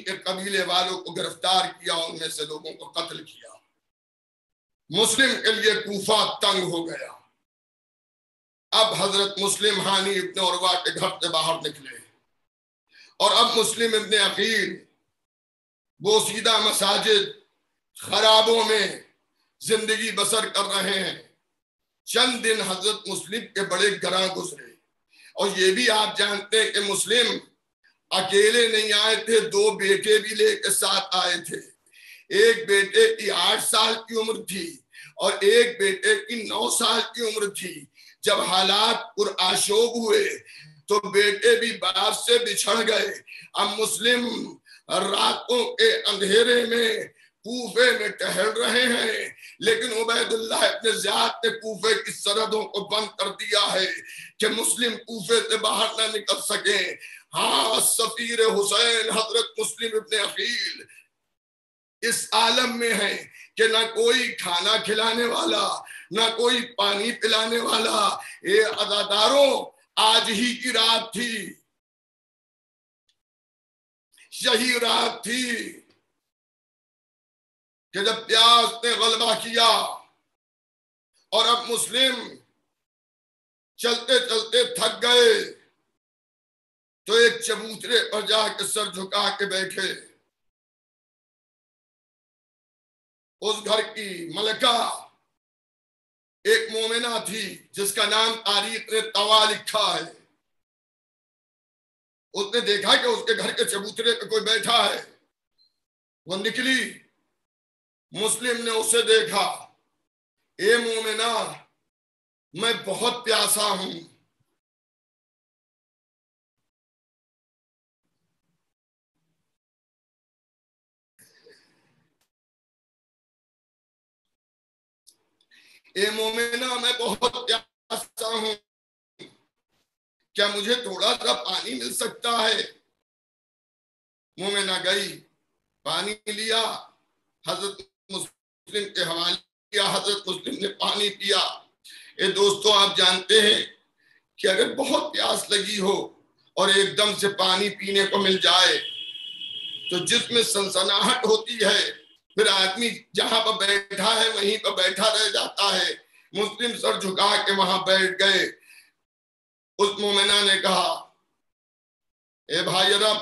کے قبیلے والوں کو گرفتار کیا، ان میں سے لوگوں کو قتل کیا۔ مسلم کے لیے کوفہ تنگ ہو گیا۔ اب حضرت مسلم ہانی ابن عروہ کے گھر سے باہر نکلے اور اب مسلم ابن عقیل بوسیدہ مساجد خرابوں میں زندگی بسر کر رہے ہیں۔ چند دن حضرت مسلم کے بڑے گراں گزرے، اور یہ بھی آپ جانتے ہیں کہ مسلم اکیلے نہیں آئے تھے، 2 بیٹے بھی لے کے ساتھ آئے تھے۔ ایک بیٹے کی 8 سال کی عمر تھی اور ایک بیٹے کی 9 سال کی عمر تھی۔ جب حالات پرآشوب ہوئے تو بیٹے بھی باپ سے بچھڑ گئے۔ اب مسلم راتوں کے اندھیرے میں کوفے میں ٹہل رہے ہیں، لیکن عبید اللہ ابن زیاد نے کوفے کی سرحدوں کو بند کر دیا ہے کہ مسلم کوفے سے باہر نہ نکل سکیں۔ ہاں، سفیر حسین حضرت مسلم ابن عقیل اس عالم میں ہے کہ نہ کوئی کھانا کھلانے والا، نہ کوئی پانی پلانے والا۔ اے عزاداروں، آج ہی کی رات تھی، یہی رات تھی کہ جب پیاس نے غلبہ کیا اور اب مسلم چلتے چلتے تھک گئے تو ایک چبوترے پر جا کے سر جھکا کے بیٹھے۔ اس گھر کی ملکہ ایک مومنہ تھی جس کا نام تاریخ نے طوا لکھا ہے۔ اس نے دیکھا کہ اس کے گھر کے چبوترے پہ کوئی بیٹھا ہے، وہ نکلی۔ مسلم نے اسے دیکھا، اے مومنہ، میں بہت پیاسا ہوں۔ اے مومنہ، میں بہت پیاسا ہوں، کیا مجھے تھوڑا سا پانی مل سکتا ہے؟ مومنہ گئی، پانی لیا، حضرت مسلم کے حوالے کیا، حضرت مسلم نے پانی پیا۔ اے دوستو، آپ جانتے ہیں کہ اگر بہت پیاس لگی ہو اور ایک دم سے پانی پینے کو مل جائے تو جس میں سنسناہٹ ہوتی ہے، پھر آدمی جہاں پر بیٹھا ہے وہیں پر بیٹھا رہ جاتا ہے۔ مسلم سر جھکا کے وہاں بیٹھ گئے۔ اس مومنہ نے کہا، اے بھائی عرب،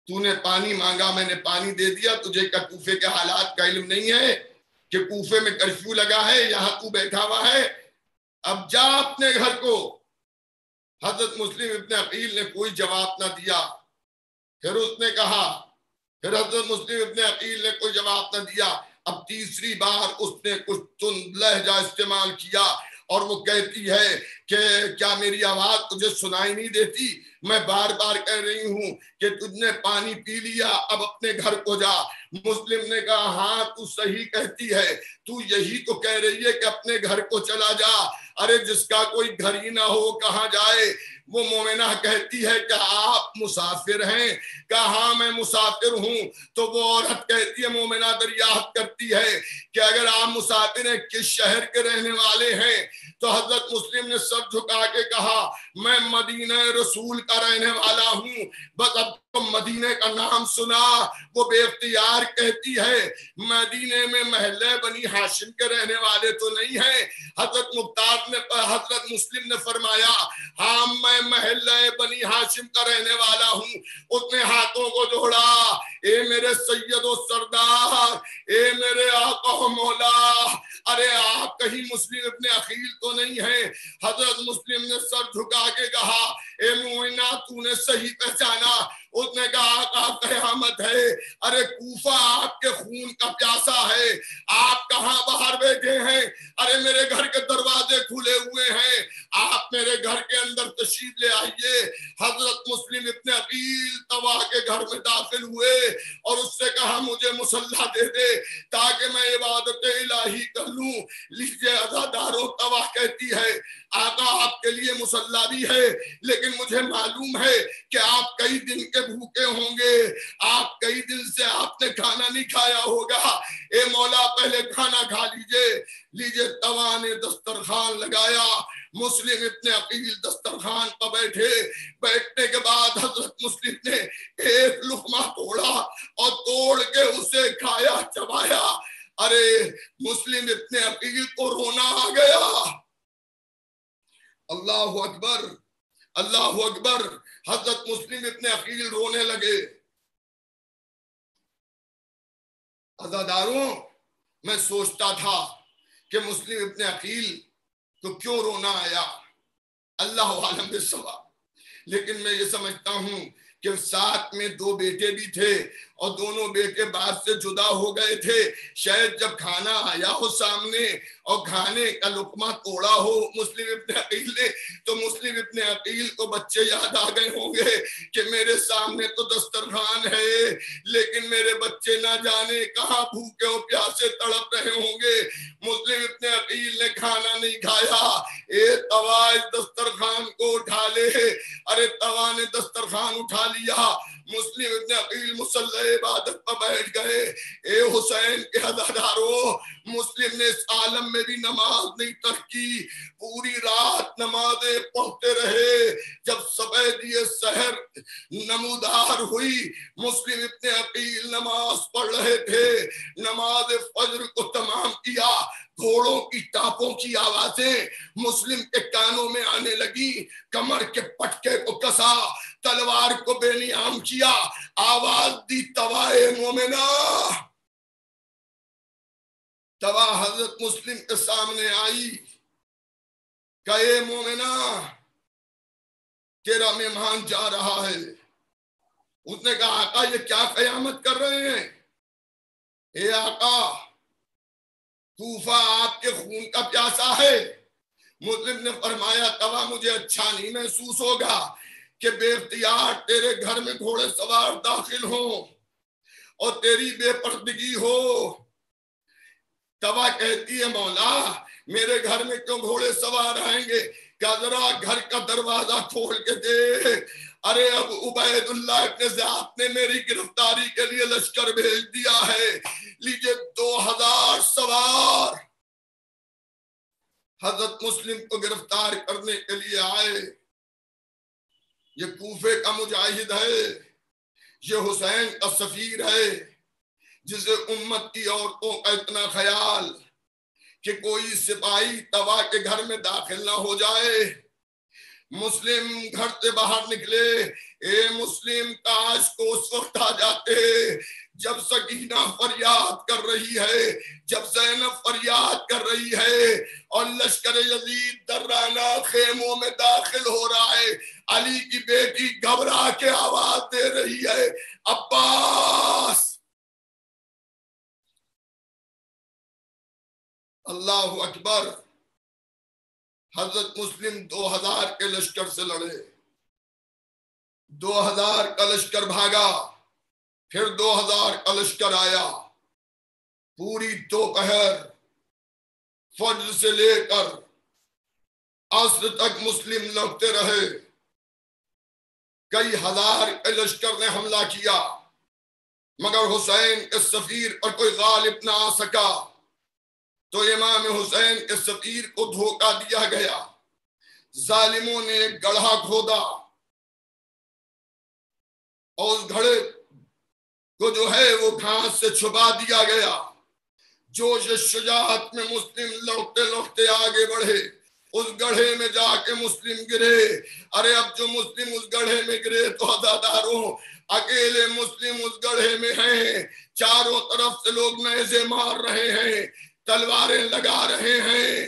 تو نے پانی مانگا، میں نے پانی دے دیا، تجھے کیا کوفے کے حالات کا علم نہیں ہے کہ کوفے میں کرفیو لگا ہے، یہاں تو بیٹھا ہوا ہے، اب جا اپنے گھر کو۔ حضرت مسلم ابن عقیل نے کوئی جواب نہ دیا۔ پھر اس نے کہا، پھر حضرت مسلم ابن عقیل نے کوئی جواب نہ دیا۔ اب تیسری بار اس نے کچھ تند لہجہ استعمال کیا اور وہ کہتی ہے کہ کیا میری آواز تجھے سنائی نہیں دیتی؟ میں بار بار کہہ رہی ہوں کہ تجھ نے پانی پی لیا، اب اپنے گھر کو جا۔ مسلم نے کہا، ہاں تو صحیح کہتی ہے، تو یہی تو کہہ رہی ہے کہ اپنے گھر کو چلا جا۔ ارے جس کا کوئی گھر ہی نہ ہو کہاں جائے؟ وہ مومنہ کہتی ہے کہ آپ مسافر ہیں؟ کہا ہاں میں مسافر ہوں۔ تو وہ عورت کہتی ہے، مومنہ دریافت کرتی ہے کہ اگر آپ مسافر ہیں کس شہر کے رہنے والے ہیں؟ تو حضرت مسلم نے سر جھکا کے کہا، میں مدینہ رسول کا رہنے والا ہوں۔ بس اب تو مدینہ کا نام سنا، وہ بے اختیار کہتی ہے، مدینہ میں محلہ بنی ہاشم کے رہنے والے تو نہیں ہیں؟ حضرت حضرت مسلم نے فرمایا، ہاں میں محلہ بنی ہاشم کا رہنے والا ہوں۔ اس نے ہاتھوں کو جوڑا، اے میرے سید و سردار، اے میرے آقا و مولا، ارے آپ کہیں مسلم ابن عقیل تو نہیں ہیں؟ حضرت مسلم نے سر جھکا کے کہا، اے مومنہ تو نے صحیح پہچانا۔ اس نے کہا، آقا قیامت ہے، ارے کوفہ آپ کے خون کا پیاسا ہے، آپ کہاں باہر بیٹھے ہیں؟ ارے میرے گھر کے دروازے کھلے ہوئے ہیں، آپ میرے گھر کے اندر تشریف لے آئیے۔ حضرت مسلم ابن عقیل طوا کے گھر میں داخل ہوئے اور اس سے کہا، مجھے مصلی دے دے تاکہ میں عبادت الہی کر لوں۔ لیجئے عزاداروں، طوا کہتی ہے، آقا آپ کے لیے مصلی بھی ہے، لیکن مجھے معلوم ہے کہ آپ کئی دن کے بھوکے ہوں گے، آپ کئی دن سے آپ نے کھانا نہیں کھایا ہوگا، اے مولا پہلے کھانا کھا لیجئے۔ لیجئے طوا نے دسترخوان لگایا، مسلم ابن عقیل دسترخوان پر بیٹھے۔ بیٹھنے کے بعد حضرت مسلم نے ایک مسلم ابن عقیل رونے لگے. عزاداروں، میں سوچتا تھا کہ مسلم ابن عقیل تو کیوں رونا آیا، اللہ عالم بالصواب، لیکن میں یہ سمجھتا ہوں کہ ساتھ میں 2 بیٹے بھی تھے اور دونوں بیٹے باپ سے جدا ہو گئے تھے. شاید جب کھانا آیا ہو سامنے اور کھانے کا لقمہ توڑا ہو مسلم ابن عقیل نے، تو مسلم ابن عقیل کو بچے یاد آ گئے ہوں گے کہ میرے سامنے تو دسترخوان ہے لیکن میرے بچے نہ جانے کہاں بھوکے اور پیاسے تڑپ رہے ہوں گے. مسلم ابن عقیل نے کھانا نہیں کھایا. اے توا اس دسترخوان کو اٹھا لے. ارے توا نے دسترخوان اٹھا لیا. مسلم ابن عقیل مصلی عبادت پر بیٹھ گئے. اے حسین کے عزاداروں، مسلم نے اس عالم میں بھی نماز نہیں ترک کی، پوری رات نمازیں پڑھتے رہے. جب سفیدی سحر نمودار ہوئی، مسلم ابن عقیل نماز پڑھ رہے تھے. نماز فجر کو تمام کیا. گھوڑوں کی ٹاپوں کی آوازیں مسلم کے کانوں میں آنے لگی. کمر کے پٹکے کو کسا، تلوار کو بے نیام کیا، آواز دی توائے مومنہ. توا حضرت مسلم کے سامنے آئی کہ اے مومنہ، تیرا مہمان جا رہا ہے. اس نے کہا آقا یہ کیا قیامت کر رہے ہیں؟ اے آقا، کوفہ آپ کے خون کا پیاسا ہے. مسلم نے فرمایا توا مجھے اچھا نہیں محسوس ہوگا کہ بے اختیار تیرے گھر میں گھوڑے سوار داخل ہوں اور تیری بے پردگی ہو. توا کہتی ہے مولا میرے گھر میں کیوں گھوڑے سوار آئیں گے؟ کیا ذرا گھر کا دروازہ کھول کے دے. ارے اب عبید اللہ ابن زیاد نے میری گرفتاری کے لیے لشکر بھیج دیا ہے. لیجئے 2000 سوار حضرت مسلم کو گرفتار کرنے کے لیے آئے. یہ کوفے کا مجاہد ہے، یہ حسین کا سفیر ہے، جسے امت کی عورتوں کا اتنا خیال کہ کوئی سپاہی توا کے گھر میں داخل نہ ہو جائے. مسلم گھر سے باہر نکلے. اے مسلم کاش کو اس وقت آ جاتے جب سکینہ فریاد کر رہی ہے، جب زینب فریاد کر رہی ہے اور لشکر یزید درانہ خیموں میں داخل ہو رہا ہے. علی کی بیٹی گھبرا کے آواز دے رہی ہے عباس. اللہ اکبر. حضرت مسلم 2000 کے لشکر سے لڑے. 2000 کا لشکر بھاگا، پھر 2000 کا لشکر آیا. پوری دوپہر فجر سے لے کر عصر تک مسلم لڑتے رہے. کئی ہزار کے لشکر نے حملہ کیا مگر حسین کے سفیر پر کوئی غالب نہ آ سکا. تو امام حسین کے سفیر کو دھوکہ دیا گیا. ظالموں نے ایک گڑھا کھودا اور اس گھڑے کو جو ہے وہ گھاس سے چھپا دیا گیا. جوش شجاعت میں مسلم لڑتے لڑتے آگے بڑھے. اس گڑھے میں جا کے مسلم گرے. ارے اب جو مسلم اس گڑھے میں گرے تو عزاداروں اکیلے مسلم اس گڑھے میں ہیں. چاروں طرف سے لوگ نیزے مار رہے ہیں، تلواریں لگا رہے ہیں،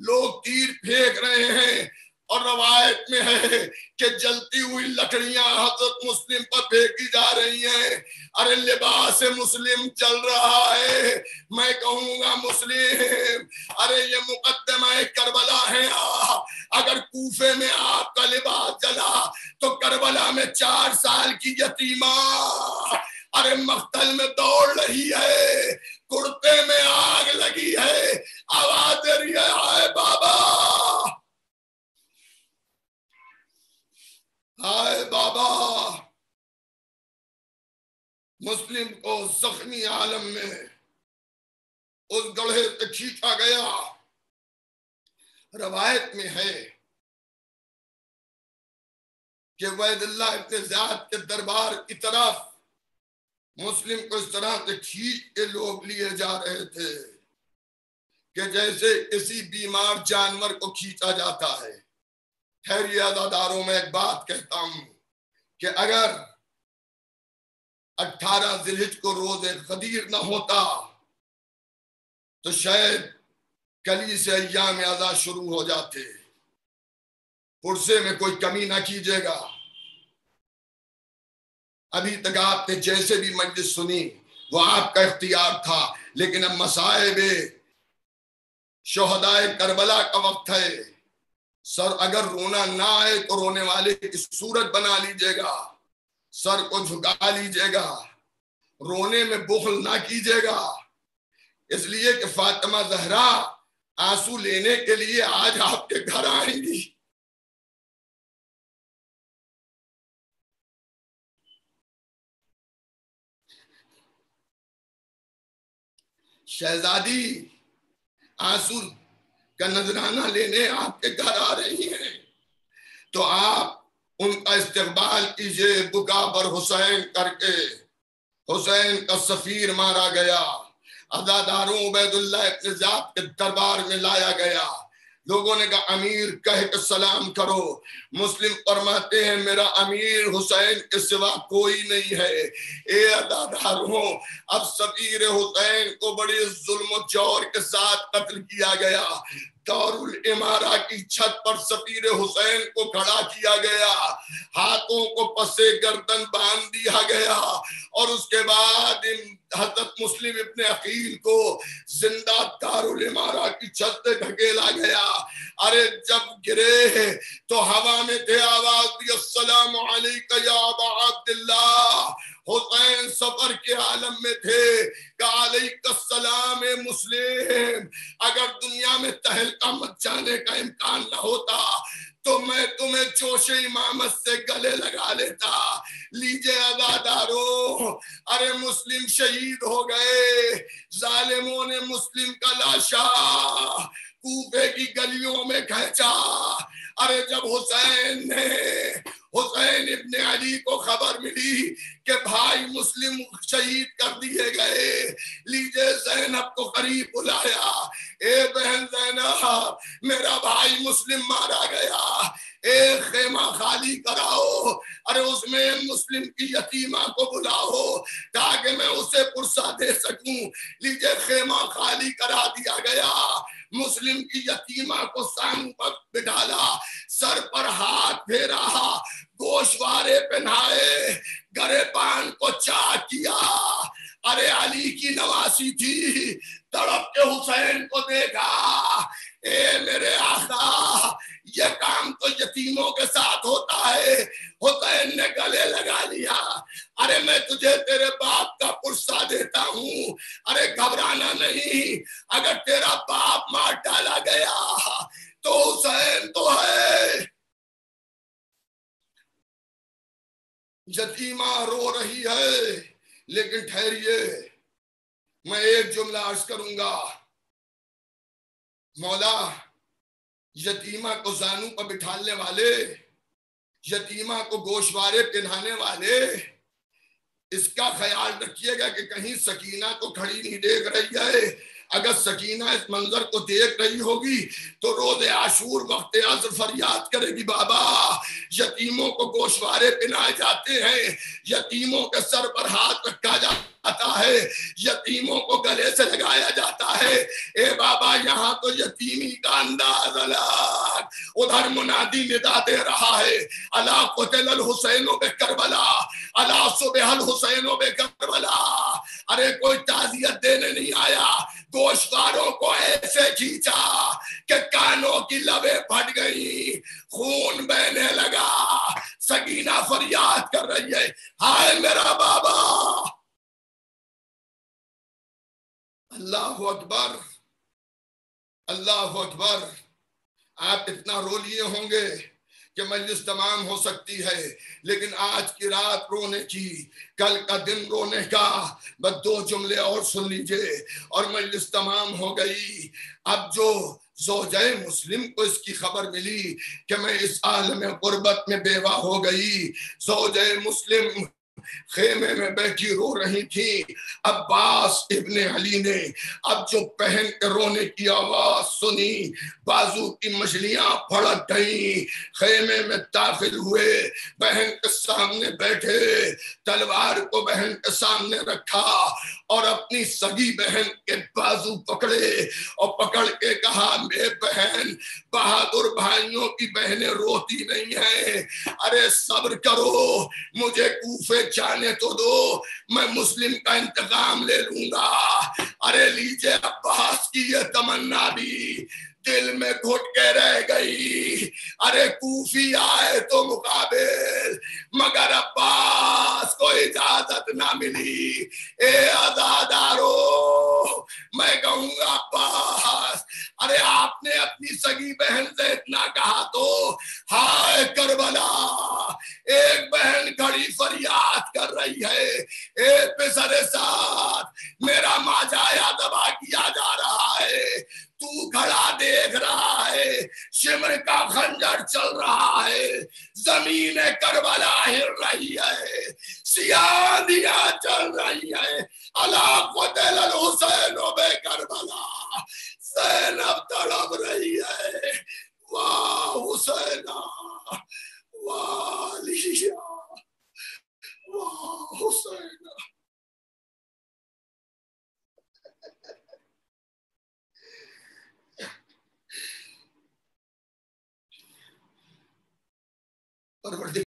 لوگ تیر پھینک رہے ہیں. اور روایت میں ہے کہ جلتی ہوئی لکڑیاں حضرت مسلم پر پھینکی جا رہی ہیں. ارے لباس مسلم چل رہا ہے. میں کہوں گا مسلم، ارے یہ مقدمہ کربلا ہے. اگر کوفے میں آپ کا لباس جلا تو کربلا میں 4 سال کی یتیمہ ارے مقتل میں دوڑ رہی ہے، کرتے میں آگ لگی ہے، آواز دے رہی ہے ہائے بابا، ہائے بابا. مسلم کو زخمی عالم میں اس گڑھے سے کھینچا گیا. روایت میں ہے کہ عبید اللہ ابن زیاد کے دربار کی طرف مسلم کو اس طرح سے کھینچ کے لوگ لیے جا رہے تھے کہ جیسے کسی بیمار جانور کو کھینچا جاتا ہے. خیر یہ عزاداروں میں ایک بات کہتا ہوں کہ اگر 18 ذی الحجہ کو روز غدیر نہ ہوتا تو شاید کلی سے ایام اعضا شروع ہو جاتے. پرسے میں کوئی کمی نہ کیجیے گا. ابھی تک آپ نے جیسے بھی مجلس سنی وہ آپ کا اختیار تھا، لیکن اب مصائب شہدائے کربلا کا وقت ہے. سر اگر رونا نہ آئے تو رونے والے کی صورت بنا لیجیے گا، سر کو جھکا لیجیے گا، رونے میں بخل نہ کیجیے گا، اس لیے کہ فاطمہ زہرا آنسو لینے کے لیے آج آپ کے گھر آئیں گی. شہزادی آنسو کا نذرانہ لینے آپ کے گھر آ رہی ہیں تو آپ ان کا استقبال کیجئے. بکا بر حسین کر کے حسین کا سفیر مارا گیا، عزاداروں عبید اللہ ابن زیاد کے دربار میں لایا گیا. لوگوں نے کہا امیر کہہ کے سلام کرو. مسلم فرماتے ہیں میرا امیر حسین کے سوا کوئی نہیں ہے. اے عزاداروں، اب سفیر حسین کو بڑی ظلم و جور کے ساتھ قتل کیا گیا. دارالامارہ کی چھت پر سفیر حسین کو کھڑا کیا گیا، ہاتھوں کو پسے گردن باندھ دیا گیا، اور اس کے بعد حضرت مسلم ابن عقیل کو زندہ دارالامارہ کی چھت سے ڈھکیلا گیا. ارے جب گرے تو ہوا میں تھے، آواز دی السلام علیکہ یا ابا عبداللہ. حسین سفر کے عالم میں تھے کہ علیکہ السلام مسلم. اگر دنیا میں تہلکہ مچ جانے کا امکان نہ ہوتا تو میں تمہیں جوش امامت سے گلے لگا لیتا. لیجئے عزاداروں، ارے مسلم شہید ہو گئے. ظالموں نے مسلم کا لاشا کوفے کی گلیوں میں کھینچا. ارے جب حسین ابن علی کو خبر ملی کہ بھائی مسلم شہید کر دیے گئے، لیجئے زینب کو قریب بلایا. اے بہن زینب، میرا بھائی مسلم مارا گیا، ایک خیمہ خالی کراؤ. ارے اس میں مسلم کی یتیمہ کو بلاؤ تاکہ میں اسے پرسہ دے سکوں. لیجئے خیمہ خالی کرا دیا گیا. مسلم کی یتیمہ کو سانگ پر بٹھالا، سر پر ہاتھ پھیرا، گوشوارے پہنائے، گرے پان کو چاک کیا. ارے علی کی نواسی تھی، تڑپ کے حسین کو دیکھا. اے میرے آقا، یہ کام تو یتیموں کے ساتھ ہوتا ہے. حسین نے گلے لگا لیا. ارے میں تجھے تیرے باپ کا پرسہ دیتا ہوں، ارے گھبرانا نہیں. اگر تیرا باپ مار ڈالا گیا تو حسین تو ہے. یتیمہ رو رہی ہے، لیکن ٹھہریے، میں ایک جملہ عرض کروں گا. مولا، یتیمہ کو زانو پر بٹھالنے والے، یتیمہ کو گوشوارے پہنانے والے، اس کا خیال رکھیے گا کہ کہیں سکینہ کو کھڑی نہیں دیکھ رہی ہے. اگر سکینہ اس منظر کو دیکھ رہی ہوگی تو روز عاشور وقت عصر فریاد کرے گی بابا یتیموں کو گوشوارے پہنائے جاتے ہیں، یتیموں کے سر پر ہاتھ رکھا جاتا ہے، یتیموں کو گلے سے لگایا جاتا ہے. اے بابا یہاں تو یتیمی کا انداز الگ. ادھر منادی ندا دے رہا ہے الا قتل الحسین بکربلا، الا صبح الحسین بکربلا. ارے کوئی تعزیت دینے نہیں آیا، گوشواروں کو ایسے کھینچا کہ کانوں کی لبیں پھٹ گئی، خون بہنے لگا. سکینہ فریاد کر رہی ہے ہائے میرا بابا. اللہ اکبر، اللہ اکبر. آپ اتنا رو لیے ہوں گے کہ مجلس تمام ہو سکتی ہے، لیکن آج کی رات رونے کی، کل کا دن رونے کا. بس 2 جملے اور سن لیجئے اور مجلس تمام ہو گئی. اب جو زوجہ مسلم کو اس کی خبر ملی کہ میں اس عالم غربت میں بیوہ ہو گئی، زوجہ مسلم خیمے میں بیٹھی رو رہی تھی. عباس ابن علی نے اب جو بہن کے رونے کی آواز سنی, بازو کی مچھلیاں پھڑک گئیں, خیمے میں داخل ہوئے, بہن کے سامنے بیٹھے, تلوار کو بہن کے سامنے رکھا اور اپنی سگی بہن کے بازو پکڑے اور پکڑ کے کہا, میرے بہن, بہادر بھائیوں کی بہنیں روتی نہیں ہیں, ارے صبر کرو, مجھے کوفے جانے تو دو, میں مسلم کا انتقام لے لوں گا. ارے لیجے عباس کی یہ تمنا بھی دل میں گھٹ کے رہ گئی. ارے کوفی آئے تو مقابل, مگر عباس کو اجازت نہ ملی. اے عزادارو, میں کہوں گا عباس, ارے آپ نے اپنی سگی بہن سے اتنا کہا تو ہائے کربلا, ایک بہن گھڑی فریاد کر رہی ہے, اے پسر ساتھ, میرا ماجایا دبا کیا جا رہا ہے, تو گھڑا دیکھ رہا ہے, شمر کا خنجر چل رہا ہے, زمین کربلا ہل رہی ہے, سیادیاں چل رہی ہیں, اللہ قتل الحسین بے کربلا, زینب تڑپ رہی ہے,